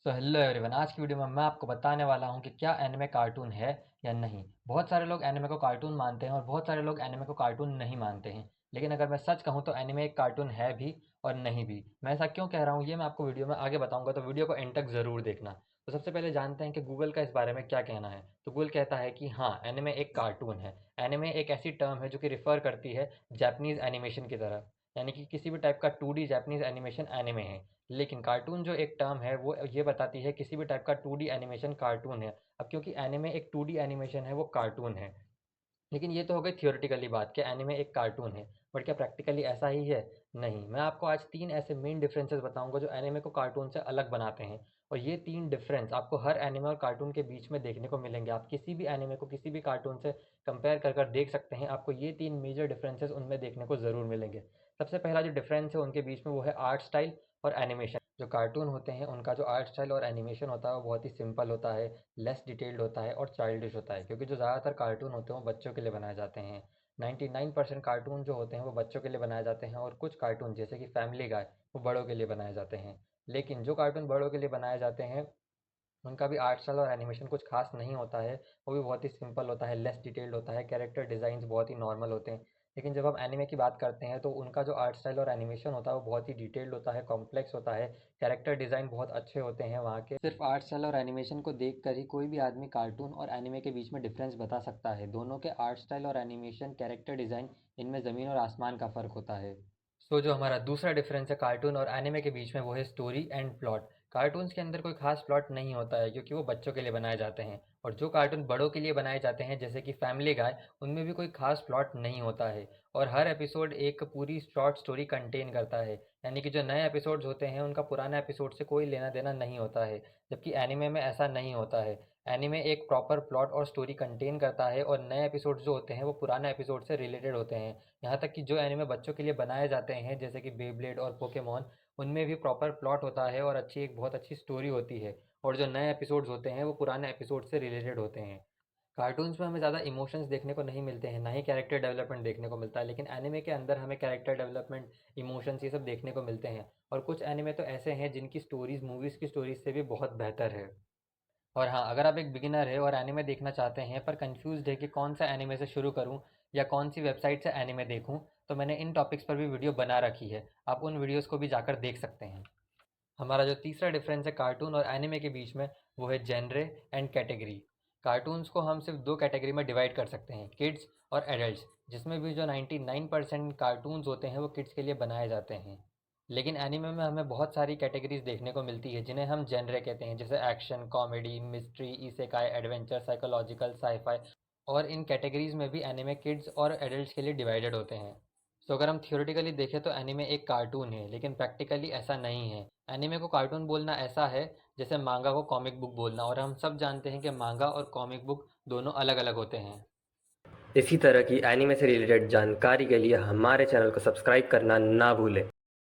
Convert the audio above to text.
Hello everyone, आज की video में मैं आपको बताने वाला हूं कि क्या एनिमे कार्टून है या नहीं। बहुत सारे लोग एनिमे को कार्टून मानते हैं और बहुत सारे लोग एनिमे को कार्टून नहीं मानते हैं। लेकिन अगर मैं सच कहूं तो एनिमे एक कार्टून है भी और नहीं भी। मैं ऐसा क्यों कह रहा हूं ये मैं आपको वीडियो में आगे बताऊंगा, तो वीडियो को एंड तक ज़रूर देखना। तो सबसे पहले जानते हैं कि गूगल का इस बारे में क्या कहना है। तो गूगल कहता है कि हाँ, एनिमे एक कार्टून है। एनिमे एक ऐसी टर्म है जो कि रिफ़र करती है जापानीज़ एनिमेशन की तरह, यानी कि किसी भी टाइप का 2D जापानीज़ एनिमेशन एनिमे है। लेकिन कार्टून जो एक टर्म है वो ये बताती है किसी भी टाइप का 2D एनिमेशन कार्टून है। अब क्योंकि एनिमे एक 2D एनिमेशन है वो कार्टून है। लेकिन ये तो हो गई थियोरेटिकली बात कि एनिमे एक कार्टून है, बट क्या प्रैक्टिकली ऐसा ही है? नहीं। मैं आपको आज 3 ऐसे मेन डिफरेंसेस बताऊँगा जो एनिमे को कार्टून से अलग बनाते हैं, और ये 3 डिफरेंस आपको हर एनिमे और कार्टून के बीच में देखने को मिलेंगे। आप किसी भी एनिमे को किसी भी कार्टून से कंपेयर कर देख सकते हैं, आपको ये 3 मेजर डिफरेंसेस उनमें देखने को ज़रूर मिलेंगे। सबसे पहला जो डिफरेंस है उनके बीच में वो है आर्ट स्टाइल और एनिमेशन। जो कार्टून होते हैं उनका जो आर्ट स्टाइल और एनिमेशन होता है वो बहुत ही सिंपल होता है, लेस डिटेल्ड होता है और चाइल्डिश होता है, क्योंकि जो ज़्यादातर कार्टून होते हैं वो बच्चों के लिए बनाए जाते हैं। 99% कार्टून जो होते हैं वो बच्चों के लिए बनाए जाते हैं, और कुछ कार्टून जैसे कि फैमिली गाय वो बड़ों के लिए बनाए जाते हैं। लेकिन जो कार्टून बड़ों के लिए बनाए जाते हैं उनका भी आर्ट स्टाइल और एनिमेशन कुछ खास नहीं होता है। वो भी बहुत ही सिंपल होता है, लेस डिटेल्ड होता है, कैरेक्टर डिज़ाइंस बहुत ही नॉर्मल होते हैं। लेकिन जब हम एनिमे की बात करते हैं तो उनका जो आर्ट स्टाइल और एनिमेशन होता है वो बहुत ही डिटेल्ड होता है, कॉम्प्लेक्स होता है, कैरेक्टर डिज़ाइन बहुत अच्छे होते हैं वहाँ के। सिर्फ आर्ट स्टाइल और एनिमेशन को देख कर ही कोई भी आदमी कार्टून और एनिमे के बीच में डिफरेंस बता सकता है। दोनों के आर्ट स्टाइल और एनिमेशन, कैरेक्टर डिज़ाइन, इनमें ज़मीन और आसमान का फ़र्क होता है। जो हमारा दूसरा डिफरेंस है कार्टून और एनिमे के बीच में वो है स्टोरी एंड प्लॉट। कार्टून्स के अंदर कोई खास प्लॉट नहीं होता है क्योंकि वो बच्चों के लिए बनाए जाते हैं, और जो कार्टून बड़ों के लिए बनाए जाते हैं जैसे कि फैमिली गाय, उनमें भी कोई खास प्लॉट नहीं होता है। और हर एपिसोड एक पूरी शॉर्ट स्टोरी कंटेन करता है, यानी कि जो नए एपिसोड्स होते हैं उनका पुराने एपिसोड से कोई लेना देना नहीं होता है। जबकि एनिमे में ऐसा नहीं होता है। एनिमे एक प्रॉपर प्लॉट और स्टोरी कंटेन करता है, और नए एपिसोड्स जो होते हैं वो पुराने एपिसोड से रिलेटेड होते हैं। यहाँ तक कि जो एनिमे बच्चों के लिए बनाए जाते हैं जैसे कि बेब्लेड और पोकेमॉन, उनमें भी प्रॉपर प्लॉट होता है और एक बहुत अच्छी स्टोरी होती है। और जो नए एपिसोड्स होते हैं वो पुराने एपिसोड से रिलेटेड होते हैं। कार्टून्स में हमें ज़्यादा इमोशंस देखने को नहीं मिलते हैं, ना ही कैरेक्टर डेवलपमेंट देखने को मिलता है, लेकिन एनिमे के अंदर हमें कैरेक्टर डेवलपमेंट, इमोशंस, ये सब देखने को मिलते हैं। और कुछ एनिमे तो ऐसे हैं जिनकी स्टोरीज मूवीज़ की स्टोरीज से भी बहुत बेहतर है। और हाँ, अगर आप एक बिगिनर है और एनिमे देखना चाहते हैं पर कंफ्यूज्ड है कि कौन सा एनिमे से शुरू करूँ या कौन सी वेबसाइट से एनिमे देखूँ, तो मैंने इन टॉपिक्स पर भी वीडियो बना रखी है। आप उन वीडियोस को भी जाकर देख सकते हैं। हमारा जो तीसरा डिफरेंस है कार्टून और एनिमे के बीच में वो है जेनरे एंड कैटेगरी। कार्टून्स को हम सिर्फ दो कैटेगरी में डिवाइड कर सकते हैं, किड्स और एडल्ट्स, जिसमें भी जो 99% कार्टून्स होते हैं वो किड्स के लिए बनाए जाते हैं। लेकिन एनिमे में हमें बहुत सारी कैटेगरीज देखने को मिलती है जिन्हें हम जेनरे कहते हैं, जैसे एक्शन, कॉमेडी, मिस्ट्री, इसेकाई, एडवेंचर, साइकोलॉजिकल, साईफाई। और इन कैटेगरीज में भी एनिमे किड्स और एडल्ट्स के लिए डिवाइडेड होते हैं। तो अगर हम थियोरेटिकली देखें तो एनिमे एक कार्टून है, लेकिन प्रैक्टिकली ऐसा नहीं है। एनिमे को कार्टून बोलना ऐसा है जैसे मांगा को कॉमिक बुक बोलना, और हम सब जानते हैं कि मांगा और कॉमिक बुक दोनों अलग अलग होते हैं। इसी तरह की एनीमे से रिलेटेड जानकारी के लिए हमारे चैनल को सब्सक्राइब करना ना भूलें।